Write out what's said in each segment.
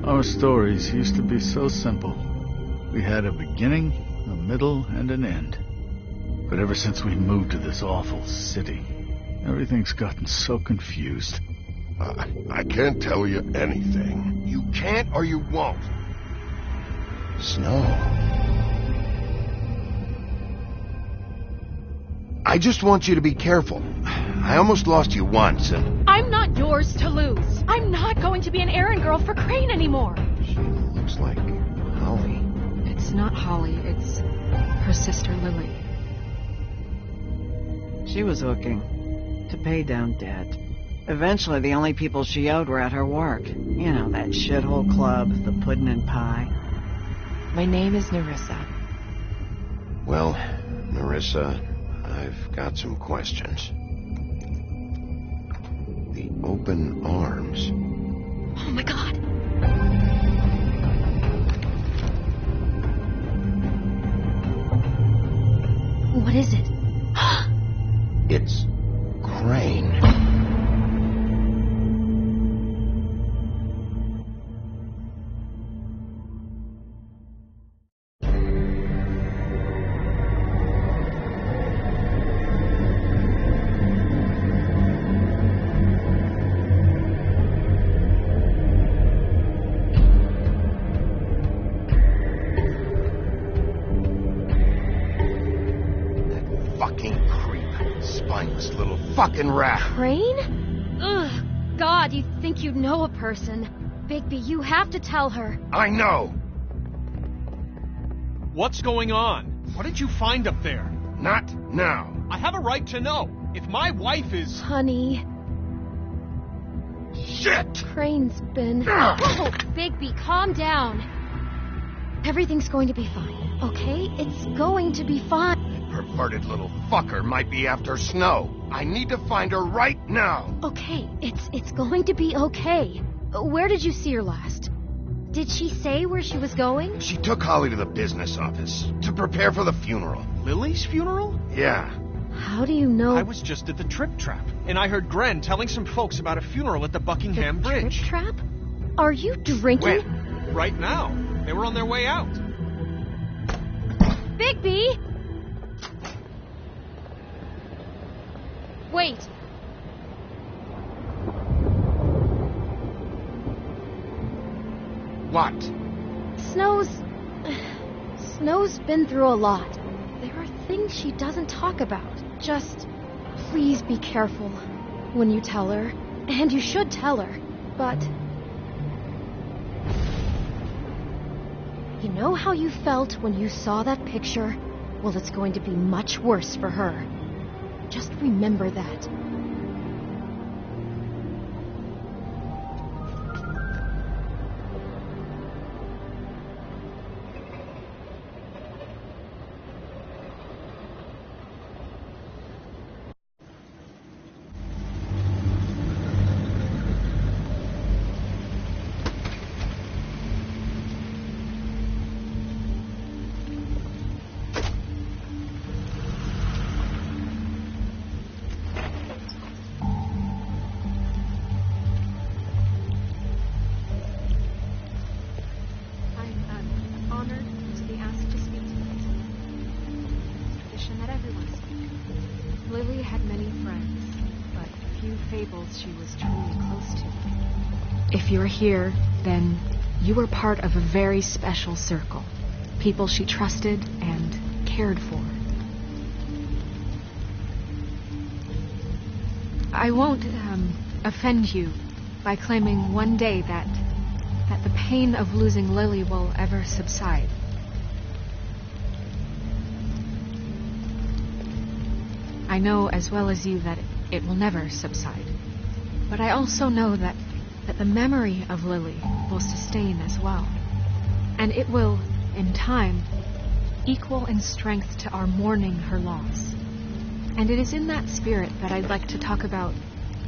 Our stories used to be so simple. We had a beginning, a middle, and an end. But ever since we moved to this awful city, everything's gotten so confused. I can't tell you anything. You can't or you won't. Snow. I just want you to be careful. I almost lost you once, and... I'm not yours to lose. I'm not going to be an errand girl for Crane anymore. She looks like Holly. It's not Holly, it's her sister Lily. She was looking to pay down debt. Eventually, the only people she owed were at her work. You know, that shithole club, the pudding and pie. My name is Nerissa. Well, Nerissa, I've got some questions. The open arms. Oh my god. What is it? It's Crane. Fucking rat. Crane? Ugh. God, you think you know a person. Bigby, you have to tell her. I know. What's going on? What did you find up there? Not now. I have a right to know. If my wife is... Honey. Shit! Crane's been... Oh, Bigby, calm down. Everything's going to be fine, okay? It's going to be fine. Perverted little fucker might be after Snow. I need to find her right now. Okay, it's going to be okay. Where did you see her last? Did she say where she was going? She took Holly to the business office to prepare for the funeral. Lily's funeral? Yeah. How do you know? I was just at the Trip Trap, and I heard Gren telling some folks about a funeral at the Buckingham Bridge. Trip Trap? Are you drinking? When? Right now. They were on their way out. Bigby! Wait. What? Snow's been through a lot. There are things she doesn't talk about. Just please be careful when you tell her. And you should tell her. But you know how you felt when you saw that picture? Well, it's going to be much worse for her. Just remember that. Lily had many friends, but few fables she was truly close to. If you're here, then you were part of a very special circle. People she trusted and cared for. I won't offend you by claiming one day that the pain of losing Lily will ever subside. I know as well as you that it will never subside. But I also know that the memory of Lily will sustain as well. And it will, in time, equal in strength to our mourning her loss. And it is in that spirit that I'd like to talk about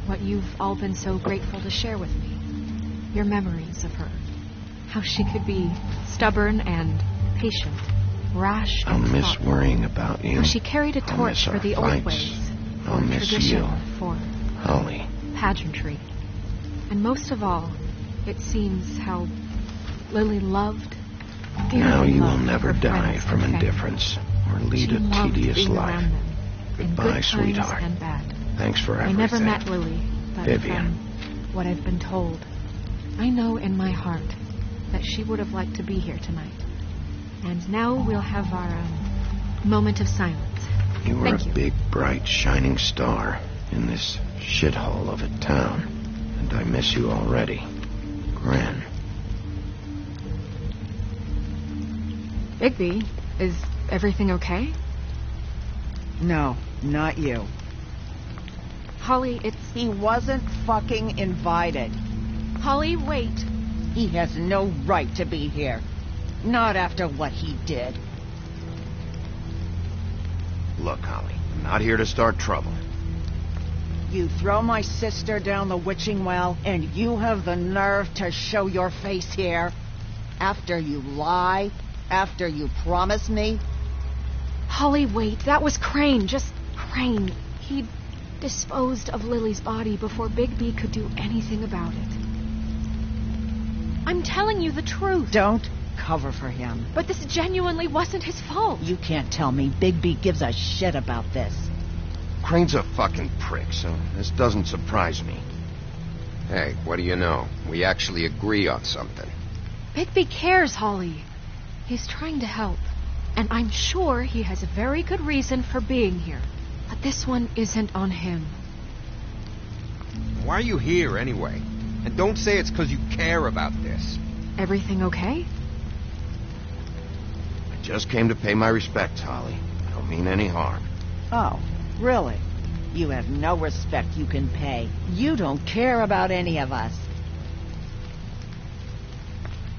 what you've all been so grateful to share with me. Your memories of her. How she could be stubborn and patient. Rash I'll and miss thoughtful. worrying about you. How she carried a torch for the old ways, I'll for miss tradition, you, for Holly. pageantry. And most of all, it seems how Lily loved, Now dearly you will loved never her die friends from and family. indifference or lead She a loved tedious being life. around them, in Goodbye, good times sweetheart. and bad. Thanks for I everything. never met Lily, but Vivian. from what I've been told, I know in my heart that she would have liked to be here tonight. And now we'll have our moment of silence. You were Thank a you. big, bright, shining star in this shithole of a town. And I miss you already. Gran. Bigby, is everything okay? No, not you. Holly, He wasn't fucking invited. Holly, wait. He has no right to be here. Not after what he did. Look, Holly, I'm not here to start trouble. You throw my sister down the witching well, and you have the nerve to show your face here? After you lie? After you promise me? Holly, wait. That was Crane. Just Crane. He disposed of Lily's body before Bigby could do anything about it. I'm telling you the truth. Don't cover for him. But this genuinely wasn't his fault. You can't tell me Bigby gives a shit about this. Crane's a fucking prick, so this doesn't surprise me. Hey, what do you know? We actually agree on something. Bigby cares, Holly. He's trying to help. And I'm sure he has a very good reason for being here. But this one isn't on him. Why are you here, anyway? And don't say it's because you care about this. Everything okay? I just came to pay my respects, Holly. I don't mean any harm. Oh, really? You have no respect you can pay. You don't care about any of us.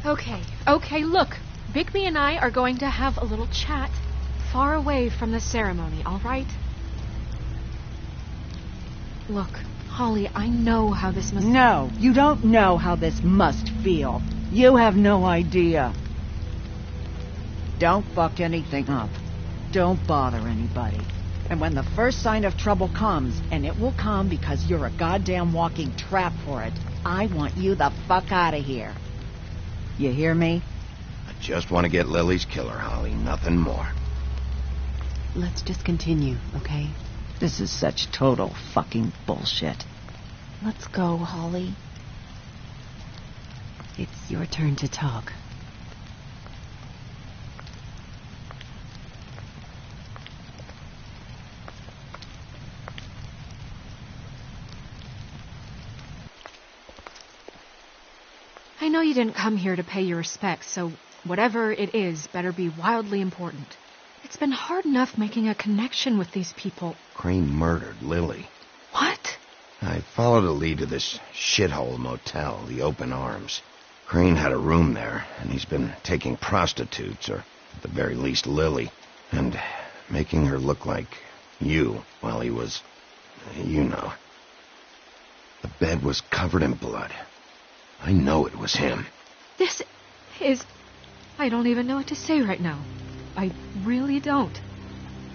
Okay, look. Bigby and I are going to have a little chat far away from the ceremony, all right? Look, Holly, I know how this must... No, you don't know how this must feel. You have no idea. Don't fuck anything up. Don't bother anybody. And when the first sign of trouble comes, and it will come because you're a goddamn walking trap for it, I want you the fuck out of here. You hear me? I just want to get Lily's killer, Holly. Nothing more. Let's just continue, okay? This is such total fucking bullshit. Let's go, Holly. It's your turn to talk. I know you didn't come here to pay your respects, so whatever it is better be wildly important. It's been hard enough making a connection with these people. Crane murdered Lily. What? I followed a lead to this shithole motel, the Open Arms. Crane had a room there, and he's been taking prostitutes, or at the very least Lily, and making her look like you while he was, you know. The bed was covered in blood. I know it was him. This is... I don't even know what to say right now. I really don't.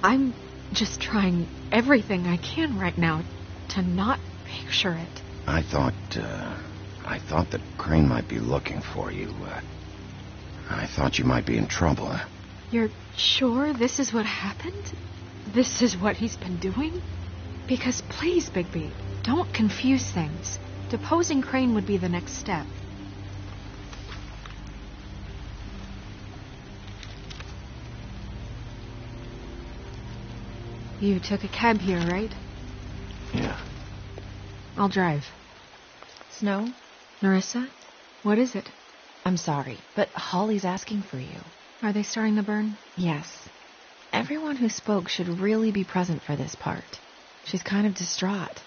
I'm just trying everything I can right now to not picture it. I thought that Crane might be looking for you. I thought you might be in trouble. You're sure this is what happened? This is what he's been doing? Because please, Bigby, don't confuse things. Deposing Crane would be the next step. You took a cab here, right? Yeah. I'll drive. Snow, Nerissa, what is it? I'm sorry, but Holly's asking for you. Are they starting the burn? Yes. Everyone who spoke should really be present for this part. She's kind of distraught.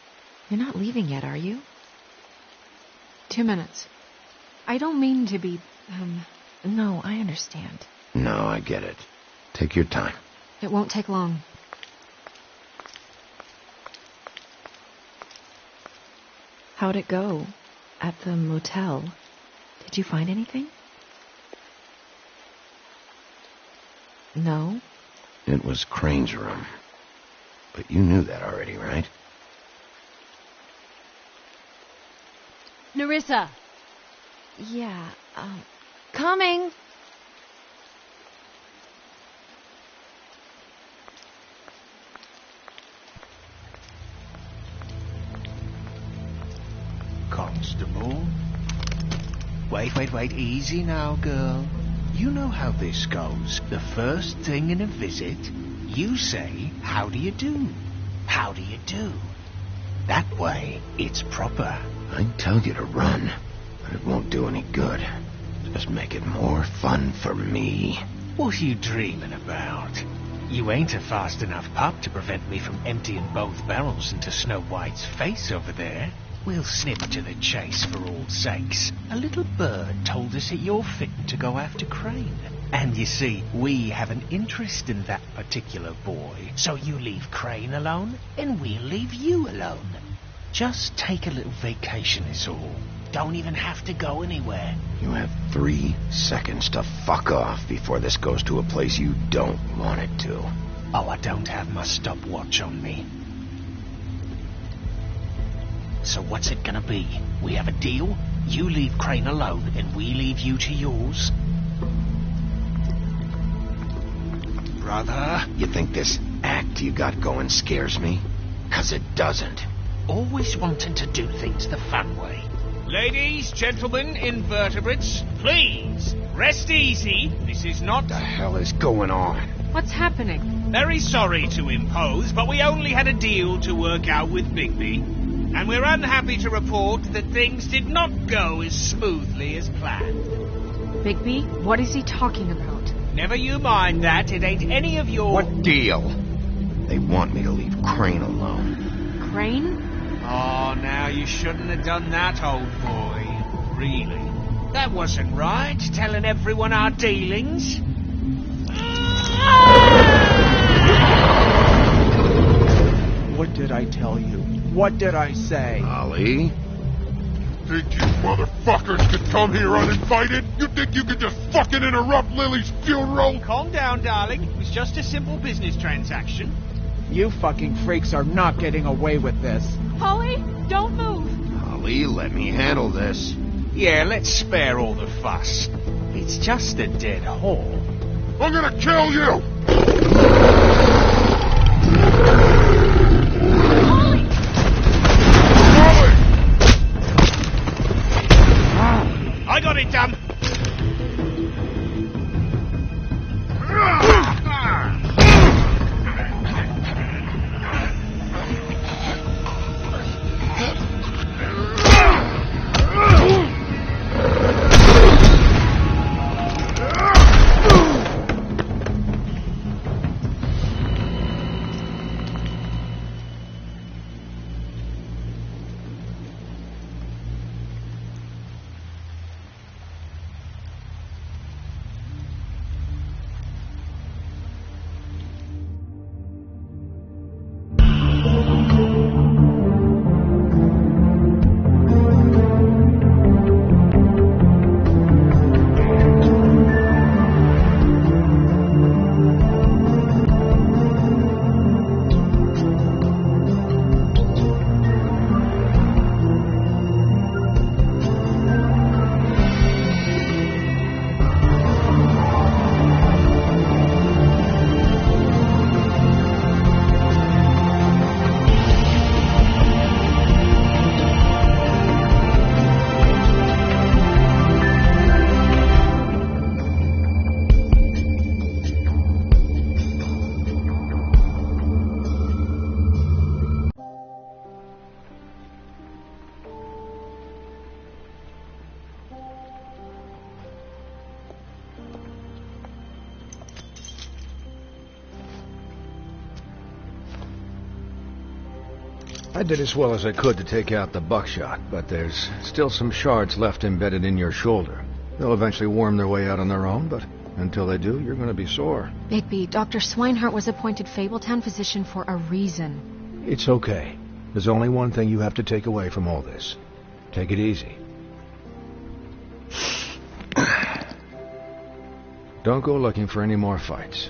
You're not leaving yet, are you? 2 minutes. I don't mean to be, No, I understand. No, I get it. Take your time. It won't take long. How'd it go? At the motel? Did you find anything? No? It was Crane's room. But you knew that already, right? Nerissa! Yeah, Coming. Constable? Wait, easy now, girl. You know how this goes. The first thing in a visit, you say, how do you do? How do you do? That way, it's proper. I'd tell you to run, but it won't do any good. Just make it more fun for me. What are you dreaming about? You ain't a fast enough pup to prevent me from emptying both barrels into Snow White's face over there. We'll snip to the chase for all sakes. A little bird told us that you're fitting to go after Crane. And you see, we have an interest in that particular boy. So you leave Crane alone, and we'll leave you alone. Just take a little vacation is all. Don't even have to go anywhere. You have 3 seconds to fuck off before this goes to a place you don't want it to. Oh, I don't have my stopwatch on me. So what's it gonna be? We have a deal? You leave Crane alone, and we leave you to yours? Brother? You think this act you got going scares me? 'Cause it doesn't. Always wanting to do things the fun way. Ladies, gentlemen, invertebrates, please, rest easy. This is not... What the hell is going on? What's happening? Very sorry to impose, but we only had a deal to work out with Bigby. And we're unhappy to report that things did not go as smoothly as planned. Bigby, what is he talking about? Never you mind that. It ain't any of your... What deal? They want me to leave Crane alone. Crane? Oh, now you shouldn't have done that, old boy. Really. That wasn't right, telling everyone our dealings. What did I tell you? What did I say? Ollie? Think you motherfuckers could come here uninvited? You think you could just fucking interrupt Lily's funeral? Calm down, darling. It was just a simple business transaction. You fucking freaks are not getting away with this. Polly, don't move. Ollie, let me handle this. Yeah, let's spare all the fuss. It's just a dead whore. I'm gonna kill you! I got it done. I did as well as I could to take out the buckshot, but there's still some shards left embedded in your shoulder. They'll eventually worm their way out on their own, but until they do, you're going to be sore. Bigby, Dr. Swinehart was appointed Fabletown physician for a reason. It's okay. There's only one thing you have to take away from all this. Take it easy. Don't go looking for any more fights.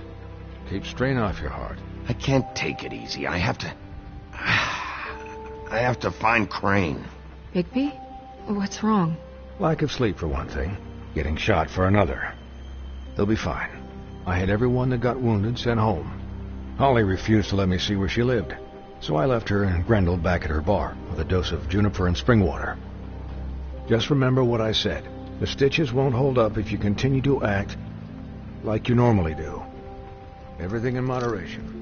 Keep strain off your heart. I can't take it easy. I have to find Crane. Bigby? What's wrong? Lack of sleep, for one thing. getting shot for another. They'll be fine. I had everyone that got wounded sent home. Holly refused to let me see where she lived, so I left her and Grendel back at her bar with a dose of juniper and spring water. Just remember what I said. The stitches won't hold up if you continue to act like you normally do. Everything in moderation.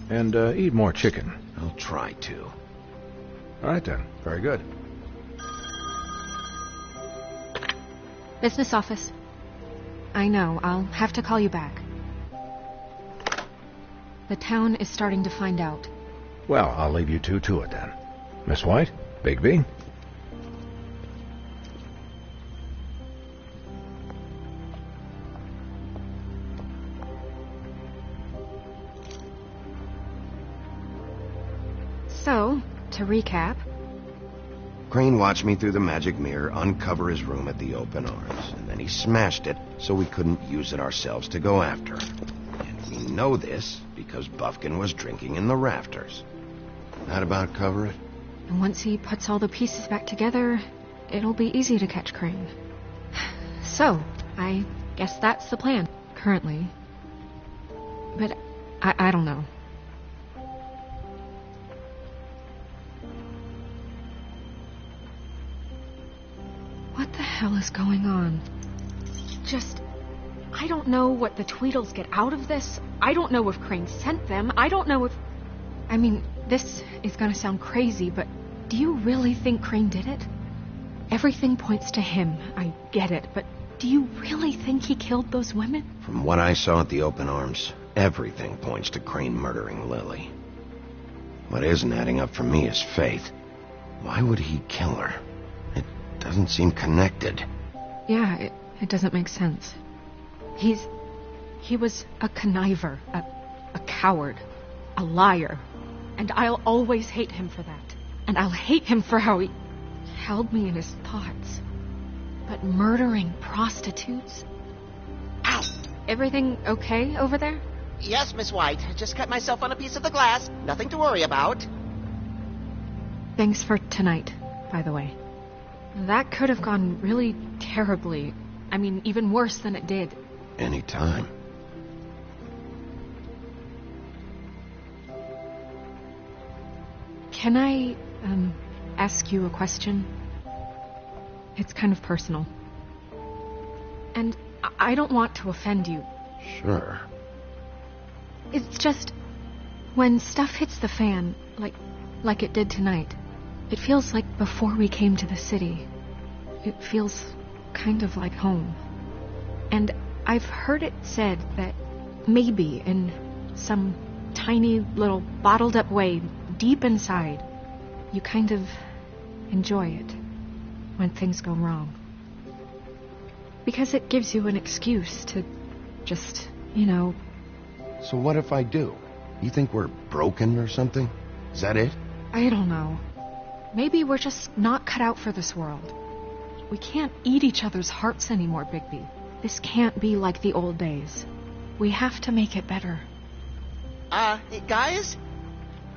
And eat more chicken. I'll try to. All right then. Very good. Business office. I know, I'll have to call you back. The town is starting to find out. Well, I'll leave you two to it then. Miss White, Bigby. So, to recap... Crane watched me through the magic mirror uncover his room at the open arms, and then he smashed it so we couldn't use it ourselves to go after him. And we know this because Buffkin was drinking in the rafters. That about cover it? And once he puts all the pieces back together, it'll be easy to catch Crane. So, I guess that's the plan, currently. But I don't know. What the hell is going on? I don't know what the Tweedles get out of this. I don't know if Crane sent them. I don't know if... I mean, this is gonna sound crazy, but do you really think Crane did it? Everything points to him. I get it, but do you really think he killed those women? From what I saw at the open arms, everything points to Crane murdering Lily. What isn't adding up for me is Faith. Why would he kill her? It doesn't seem connected. Yeah, it doesn't make sense. He was a conniver, a coward, a liar. And I'll always hate him for that. And I'll hate him for how he held me in his thoughts. But murdering prostitutes? Ow! Everything okay over there? Yes, Miss White. Just cut myself on a piece of the glass. Nothing to worry about. Thanks for tonight, by the way. That could have gone really terribly. I mean, even worse than it did. Anytime. Can I, ask you a question? It's kind of personal. And I don't want to offend you. Sure. It's just... when stuff hits the fan, like it did tonight, it feels like before we came to the city. It feels kind of like home. And I've heard it said that maybe in some tiny little bottled up way deep inside, you kind of enjoy it when things go wrong. Because it gives you an excuse to just, So what if I do? You think we're broken or something? Is that it? I don't know. Maybe we're just not cut out for this world. We can't eat each other's hearts anymore, Bigby. This can't be like the old days. We have to make it better. Guys?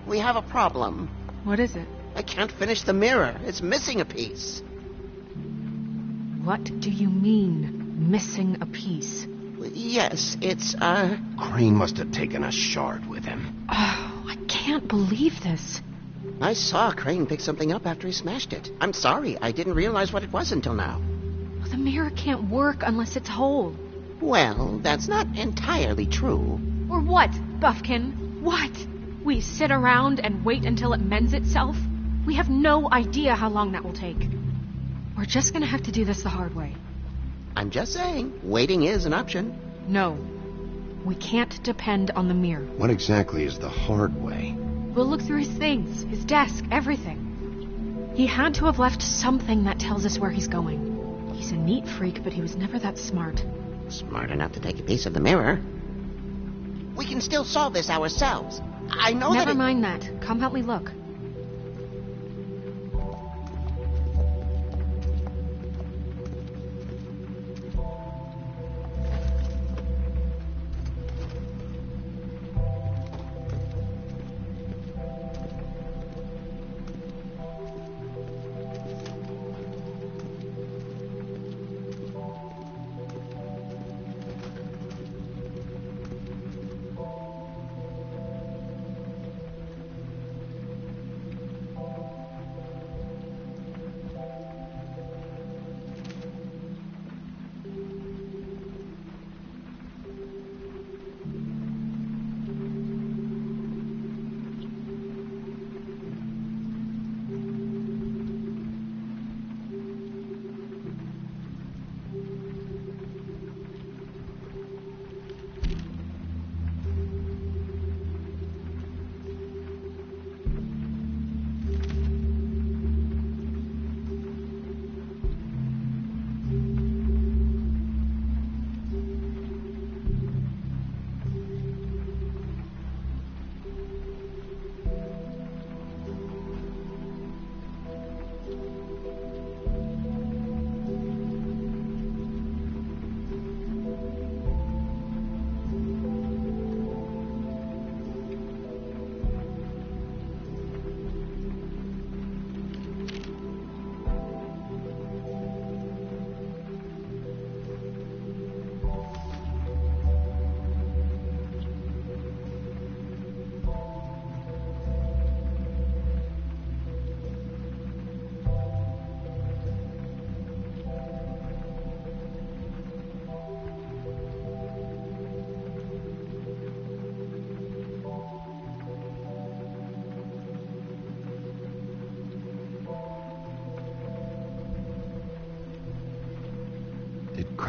We have a problem. What is it? I can't finish the mirror. It's missing a piece. What do you mean, missing a piece? Yes, it's, Crane must have taken a shard with him. Oh, I can't believe this. I saw Crane pick something up after he smashed it. I'm sorry, I didn't realize what it was until now. Well, the mirror can't work unless it's whole. Well, that's not entirely true. Or what, Buffkin? What? We sit around and wait until it mends itself? We have no idea how long that will take. We're just gonna have to do this the hard way. I'm just saying, waiting is an option. No. We can't depend on the mirror. What exactly is the hard way? We'll look through his things, his desk, everything. He had to have left something that tells us where he's going. He's a neat freak, but he was never that smart. Smart enough to take a piece of the mirror. We can still solve this ourselves. I know that... Never mind that. Come help me look.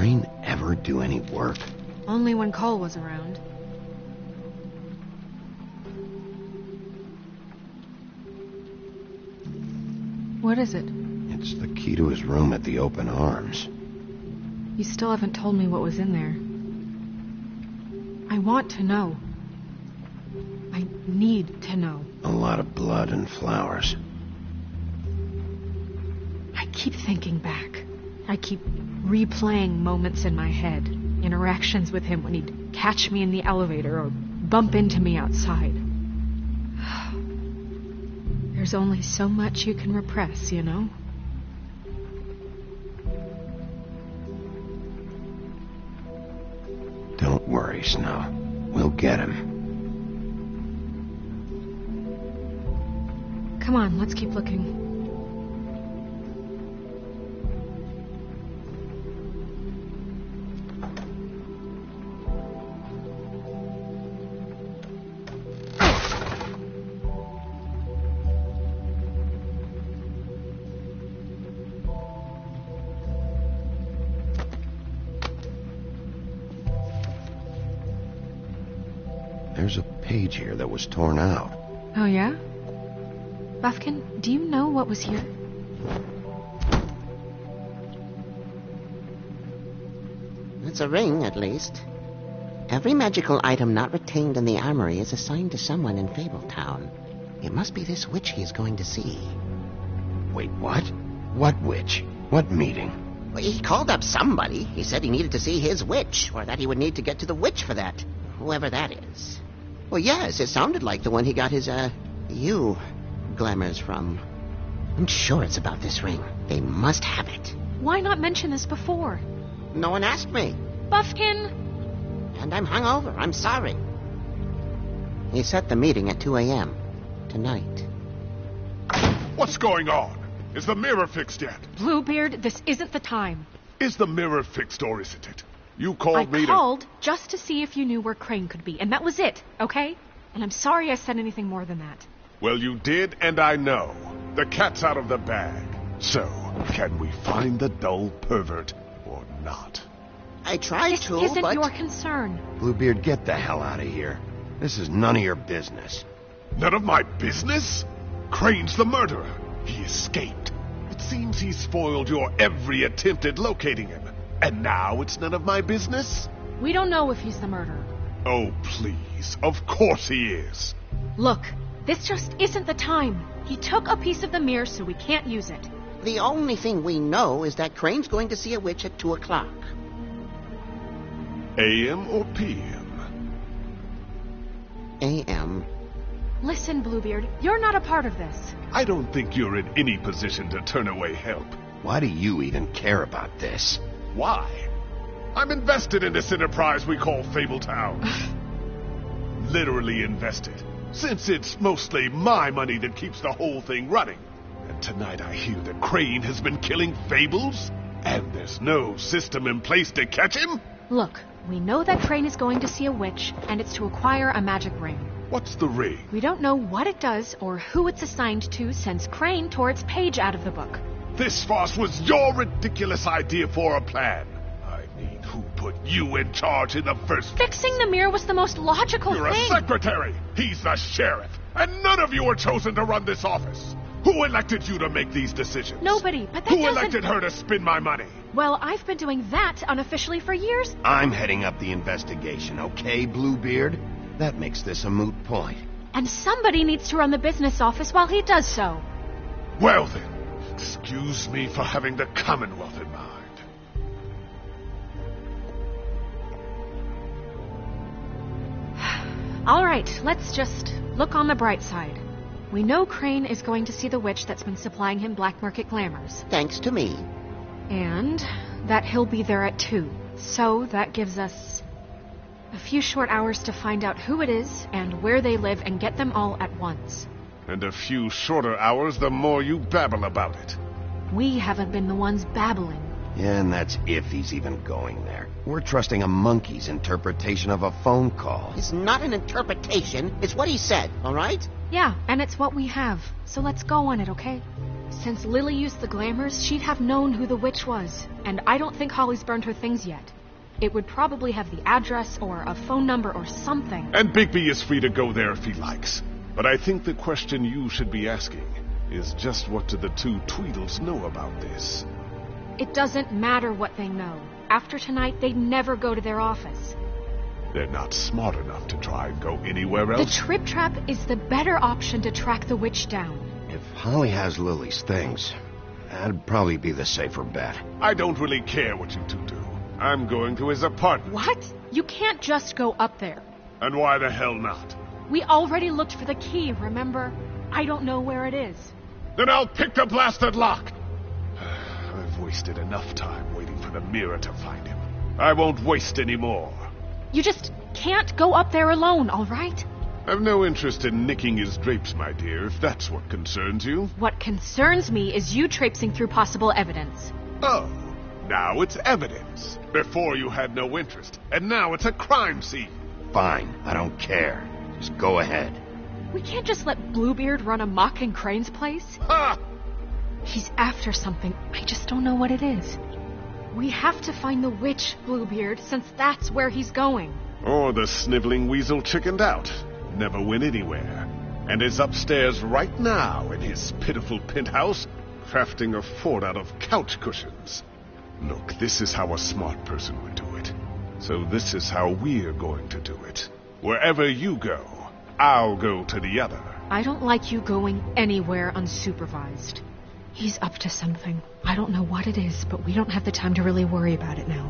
Crane ever do any work? Only when Cole was around. What is it? It's the key to his room at the Open Arms. You still haven't told me what was in there. I want to know. I need to know. A lot of blood and flowers. I keep thinking back. I keep replaying moments in my head. Interactions with him when he'd catch me in the elevator or bump into me outside. There's only so much you can repress, you know? Don't worry, Snow. We'll get him. Come on, let's keep looking. There's a page here that was torn out. Oh, yeah? Buffkin, do you know what was here? It's a ring, at least. Every magical item not retained in the armory is assigned to someone in Fabletown. It must be this witch he is going to see. Wait, what? What witch? What meeting? Well, he called up somebody. He said he needed to see his witch, or that he would need to get to the witch for that. Whoever that is. Well, yes, it sounded like the one he got his, glamours from. I'm sure it's about this ring. They must have it. Why not mention this before? No one asked me. Buffkin! And I'm hungover. I'm sorry. He set the meeting at 2 a.m. tonight. What's going on? Is the mirror fixed yet? Bluebeard, this isn't the time. Is the mirror fixed or isn't it? You called me I called just to see if you knew where Crane could be, and that was it, okay? And I'm sorry I said anything more than that. Well, you did, and I know. The cat's out of the bag. So, can we find the dull pervert or not? I tried to, This isn't but... your concern. Bluebeard, get the hell out of here. This is none of your business. None of my business? Crane's the murderer. He escaped. It seems he spoiled your every attempt at locating him. And now it's none of my business? We don't know if he's the murderer. Oh, please. Of course he is. Look, this just isn't the time. He took a piece of the mirror, so we can't use it. The only thing we know is that Crane's going to see a witch at 2 o'clock. AM or PM? AM. Listen, Bluebeard, you're not a part of this. I don't think you're in any position to turn away help. Why do you even care about this? Why? I'm invested in this enterprise we call Fabletown. Literally invested. Since it's mostly my money that keeps the whole thing running. And tonight I hear that Crane has been killing fables? And there's no system in place to catch him? Look, we know that Crane is going to see a witch, and it's to acquire a magic ring. What's the ring? We don't know what it does or who it's assigned to since Crane tore its page out of the book. This farce was your ridiculous idea for a plan. I mean, who put you in charge in the first place? Fixing the mirror was the most logical You're thing. a secretary. He's the sheriff. And none of you were chosen to run this office. Who elected you to make these decisions? Nobody, but that Who doesn't... elected her to spend my money? Well, I've been doing that unofficially for years. I'm heading up the investigation, okay, Bluebeard? That makes this a moot point. And somebody needs to run the business office while he does so. Well then, excuse me for having the Commonwealth in mind. All right, let's just look on the bright side. We know Crane is going to see the witch that's been supplying him black market glamours. Thanks to me. And that he'll be there at 2. So that gives us a few short hours to find out who it is and where they live and get them all at once. And a few shorter hours the more you babble about it. We haven't been the ones babbling. Yeah, and that's if he's even going there. We're trusting a monkey's interpretation of a phone call. It's not an interpretation. It's what he said, all right? Yeah, and it's what we have. So let's go on it, okay? Since Lily used the glamours, she'd have known who the witch was. And I don't think Holly's burned her things yet. It would probably have the address or a phone number or something. And Bigby is free to go there if he likes. But I think the question you should be asking is just what do the two Tweedles know about this? It doesn't matter what they know. After tonight, they'd never go to their office. They're not smart enough to try and go anywhere else. The Trip Trap is the better option to track the witch down. If Holly has Lily's things, that'd probably be the safer bet. I don't really care what you two do. I'm going to his apartment. What? You can't just go up there. And why the hell not? We already looked for the key, remember? I don't know where it is. Then I'll pick the blasted lock. I've wasted enough time waiting for the mirror to find him. I won't waste any more. You just can't go up there alone, all right? I've no interest in nicking his drapes, my dear, if that's what concerns you. What concerns me is you traipsing through possible evidence. Oh, now it's evidence. Before you had no interest, and now it's a crime scene. Fine, I don't care. Just go ahead. We can't just let Bluebeard run amok in Crane's place. Ha! He's after something. I just don't know what it is. We have to find the witch, Bluebeard, since that's where he's going. Or the sniveling weasel chickened out. Never went anywhere. And is upstairs right now in his pitiful penthouse, crafting a fort out of couch cushions. Look, this is how a smart person would do it. So this is how we're going to do it. Wherever you go, I'll go to the other. I don't like you going anywhere unsupervised. He's up to something. I don't know what it is, but we don't have the time to really worry about it now.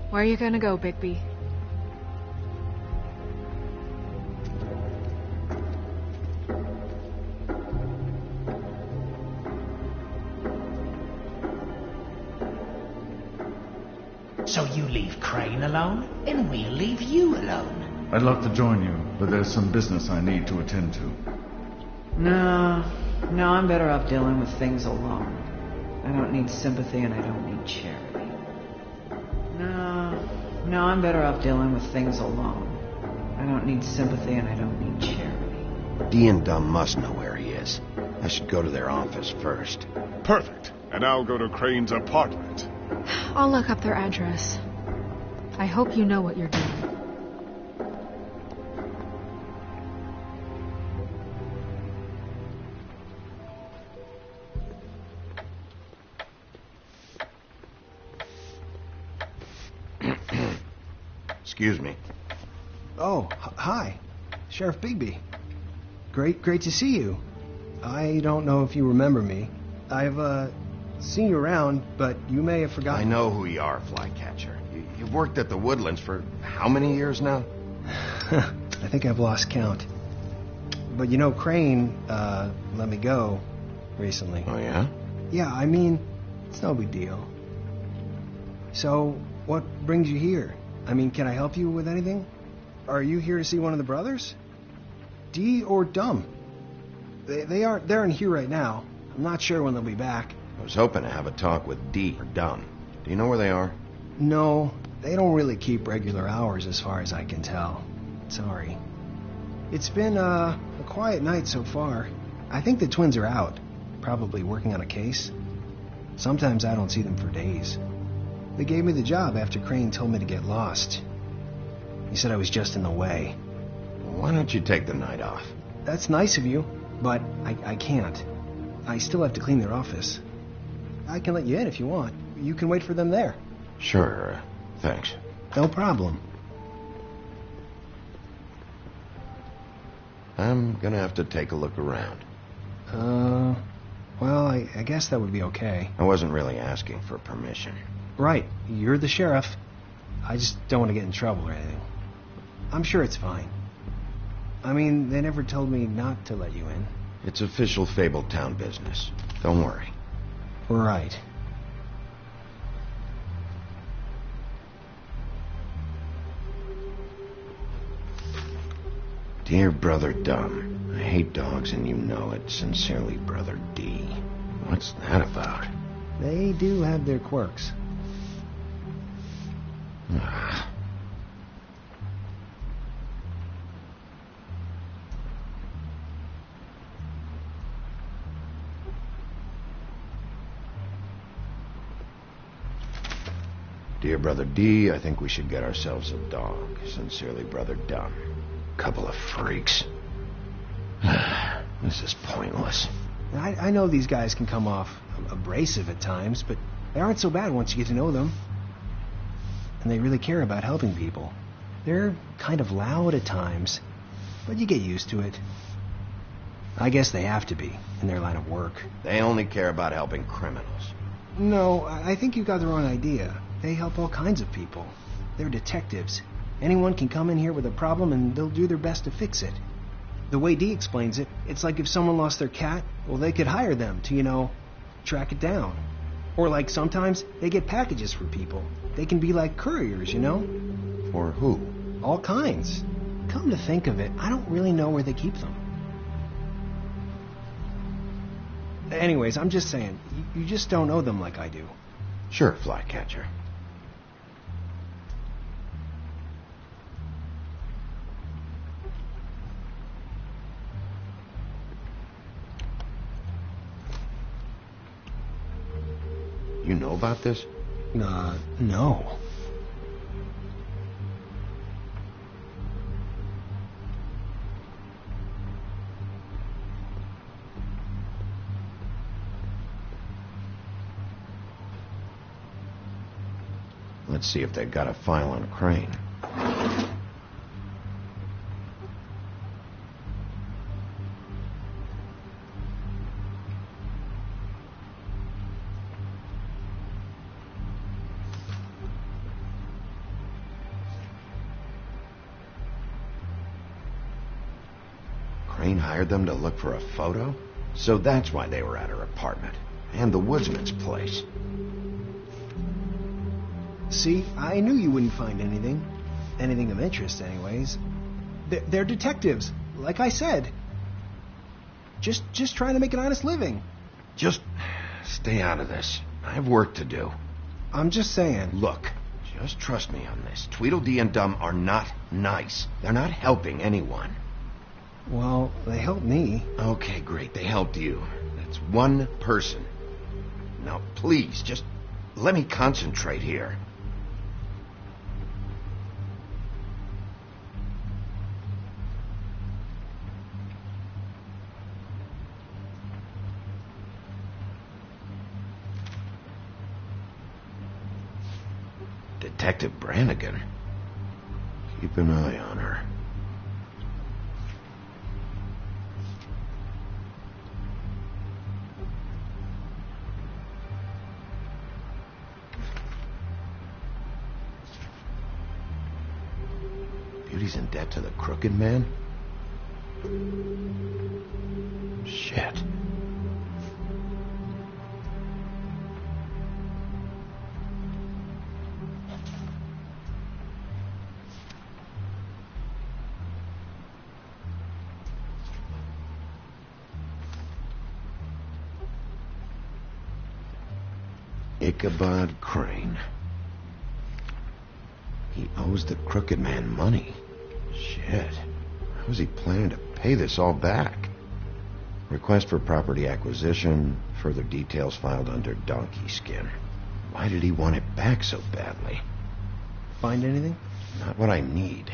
Where are you gonna go, Bigby? So you leave Crane alone, and we'll leave you alone. I'd love to join you, but there's some business I need to attend to. No, I'm better off dealing with things alone. I don't need sympathy and I don't need charity. No, I'm better off dealing with things alone. I don't need sympathy and I don't need charity. Dee and Dumb must know where he is. I should go to their office first. Perfect. And I'll go to Crane's apartment. I'll look up their address. I hope you know what you're doing. Excuse me. Oh, hi. Sheriff Bigby. Great to see you. I don't know if you remember me. I've, seen you around, but you may have forgotten. I know who you are, Flycatcher. You've worked at the Woodlands for how many years now? I think I've lost count. But you know, Crane, let me go recently. Oh, yeah? Yeah, I mean, it's no big deal. So, what brings you here? I mean, can I help you with anything? Are you here to see one of the brothers? Dee or Dumb? They're in here right now. I'm not sure when they'll be back. I was hoping to have a talk with Dee or Dumb. Do you know where they are? No, they don't really keep regular hours as far as I can tell. Sorry. It's been, a quiet night so far. I think the twins are out, probably working on a case. Sometimes I don't see them for days. They gave me the job after Crane told me to get lost. He said I was just in the way. Why don't you take the night off? That's nice of you, but I can't. I still have to clean their office. I can let you in if you want. You can wait for them there. Sure, thanks. No problem. I'm gonna have to take a look around. Well, I guess that would be okay. I wasn't really asking for permission. Right, you're the sheriff. I just don't want to get in trouble or anything. I'm sure it's fine. I mean, they never told me not to let you in. It's official Fabletown business. Don't worry. Right. Dear Brother Dumb, I hate dogs and you know it. Sincerely, Brother D. What's that about? They do have their quirks. Dear Brother D, I think we should get ourselves a dog. Sincerely, Brother Dunn. Couple of freaks. This is pointless. I know these guys can come off abrasive at times, but they aren't so bad once you get to know them. And they really care about helping people. They're kind of loud at times, but you get used to it. I guess they have to be, in their line of work. They only care about helping criminals. No, I think you got the wrong idea. They help all kinds of people. They're detectives. Anyone can come in here with a problem and they'll do their best to fix it. The way Dee explains it, it's like if someone lost their cat, well, they could hire them to, track it down. Or like sometimes they get packages for people. They can be like couriers, For who? All kinds. Come to think of it, I don't really know where they keep them. Anyways, I'm just saying, you just don't know them like I do. Sure, Flycatcher. You know about this? No. Let's see if they've got a file on Crane. Crane hired them to look for a photo? So that's why they were at her apartment. And the woodsman's place. See, I knew you wouldn't find anything. Anything of interest, anyways. They're detectives, like I said. Just trying to make an honest living. Just stay out of this. I have work to do. I'm just saying. Look, just trust me on this. Tweedledee and Dum are not nice. They're not helping anyone. Well, they helped me. Okay, great. They helped you. That's one person. Now, please, just let me concentrate here. Detective Brannigan. Keep an eye on her. Beauty's in debt to the Crooked Man? Shit. Ichabod Crane. He owes the Crooked Man money. Shit. How was he planning to pay this all back? Request for property acquisition. Further details filed under donkey skin. Why did he want it back so badly? Find anything? Not what I need.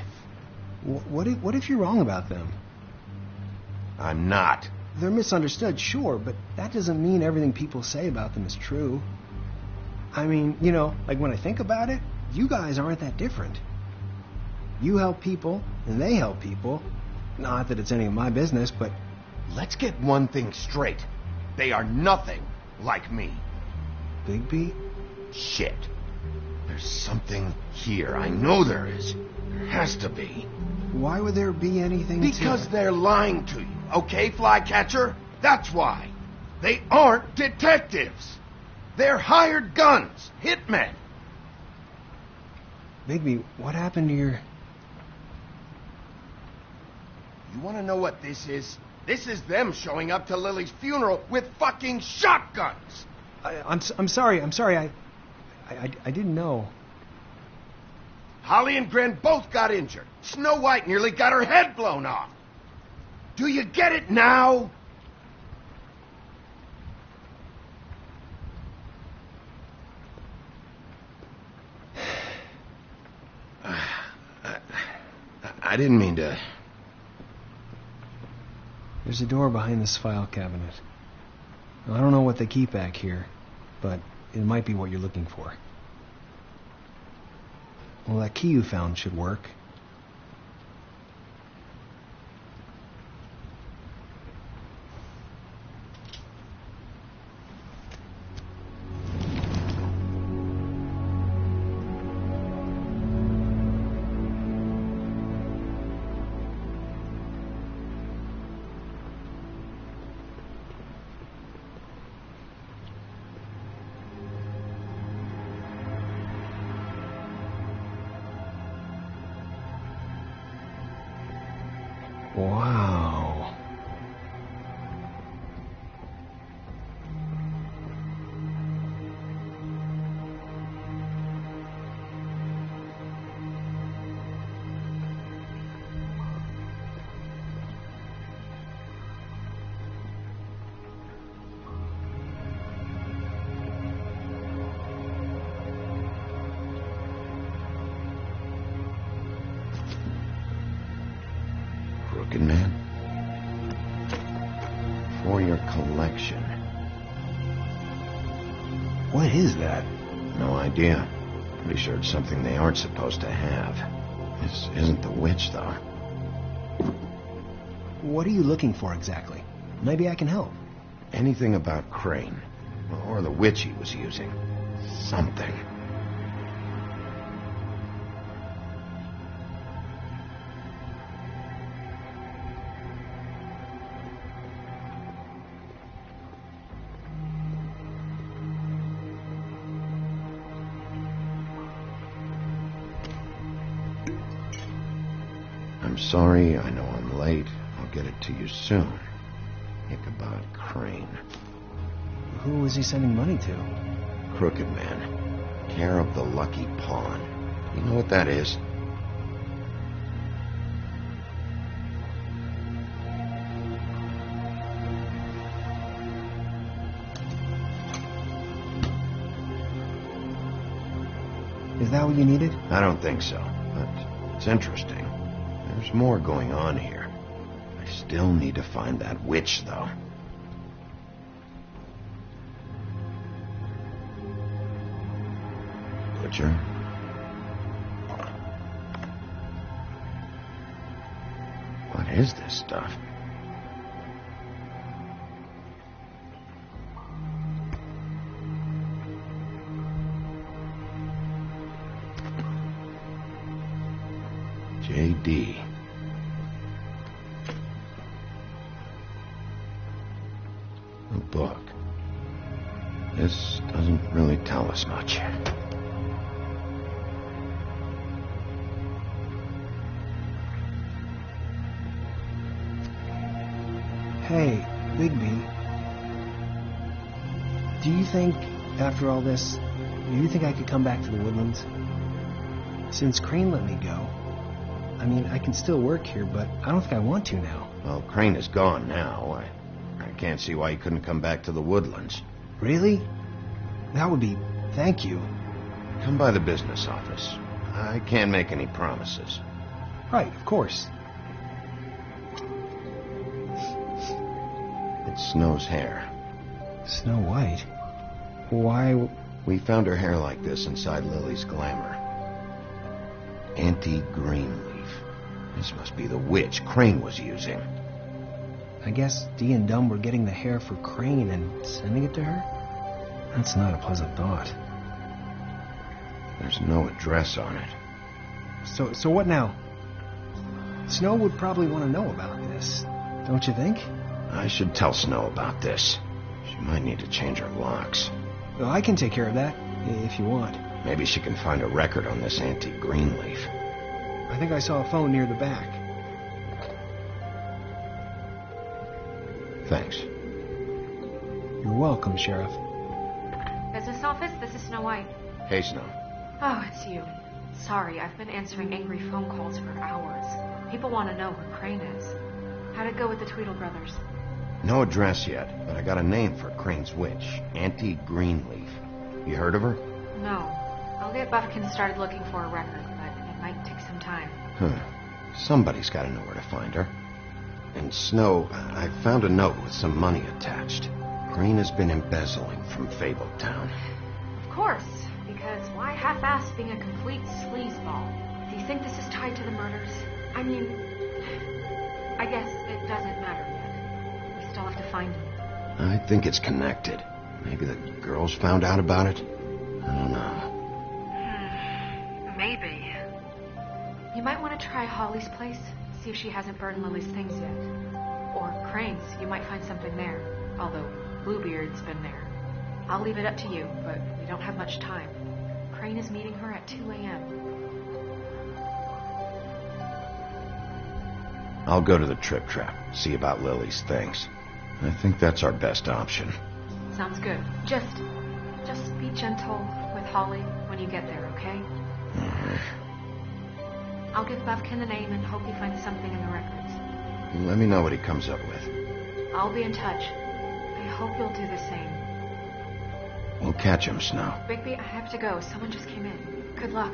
What if you're wrong about them? I'm not. They're misunderstood, sure, but that doesn't mean everything people say about them is true. I mean, like when I think about it, you guys aren't that different. You help people, and they help people. Not that it's any of my business, but... Let's get one thing straight. They are nothing like me. Bigby? Shit. There's something here. I know there is. There has to be. Why would there be anything Because they're lying to you, okay, Flycatcher? That's why. They aren't detectives. They're hired guns, hitmen. Bigby, what happened to your... You want to know what this is? This is them showing up to Lily's funeral with fucking shotguns. I'm sorry. I didn't know. Holly and Gren both got injured. Snow White nearly got her head blown off. Do you get it now? I didn't mean to... There's a door behind this file cabinet. Now, I don't know what they keep back here, but it might be what you're looking for. Well, that key you found should work. Wow. Crooked Man? For your collection. What is that? No idea. Pretty sure it's something they aren't supposed to have. This isn't the witch, though. What are you looking for exactly? Maybe I can help. Anything about Crane. Or the witch he was using. Something. I'm sorry, I know I'm late. I'll get it to you soon. Ichabod Crane. Who is he sending money to? Crooked Man. Care of the Lucky Pawn. You know what that is? Is that what you needed? I don't think so, but it's interesting. There's more going on here. I still need to find that witch, though. Butcher. What is this stuff? J.D. A book. This doesn't really tell us much. Hey, Bigby. Do you think, after all this, do you think I could come back to the Woodlands? Since Crane let me go, I mean, I can still work here, but I don't think I want to now. Well, Crane is gone now. I can't see why he couldn't come back to the Woodlands. Really? That would be... Thank you. Come by the business office. I can't make any promises. Right, of course. It's Snow's hair. Snow White? Why... We found her hair like this inside Lily's glamour. Auntie Greenleaf. This must be the witch Crane was using. I guess Dee and Dumb were getting the hair for Crane and sending it to her? That's not a pleasant thought. There's no address on it. So what now? Snow would probably want to know about this, don't you think? I should tell Snow about this. She might need to change her locks. Well, I can take care of that, if you want. Maybe she can find a record on this Auntie Greenleaf. I think I saw a phone near the back. Thanks. You're welcome, Sheriff. Business office, this is Snow White. Hey, Snow. Oh, it's you. Sorry, I've been answering angry phone calls for hours. People want to know who Crane is. How'd it go with the Tweedle brothers? No address yet, but I got a name for Crane's witch. Auntie Greenleaf. You heard of her? No. I'll get Buffkin started looking for a record, but it might take some time. Huh. Somebody's got to know where to find her. And Snow, I found a note with some money attached. Crane has been embezzling from Fabletown. Of course, because why half-ass being a complete sleazeball? Do you think this is tied to the murders? I mean, I guess it doesn't matter yet. We still have to find him. I think it's connected. Maybe the girls found out about it? I don't know. Maybe. You might want to try Holly's place, see if she hasn't burned Lily's things yet. Or Crane's, you might find something there. Although Bluebeard's been there. I'll leave it up to you, but we don't have much time. Crane is meeting her at 2 a.m. I'll go to the Trip Trap, see about Lily's things. I think that's our best option. Sounds good. Just be gentle with Holly when you get there, okay? I'll give Bufkin the name and hope he finds something in the records. Let me know what he comes up with. I'll be in touch. I hope you'll do the same. We'll catch him, Snow. Bigby, I have to go. Someone just came in. Good luck.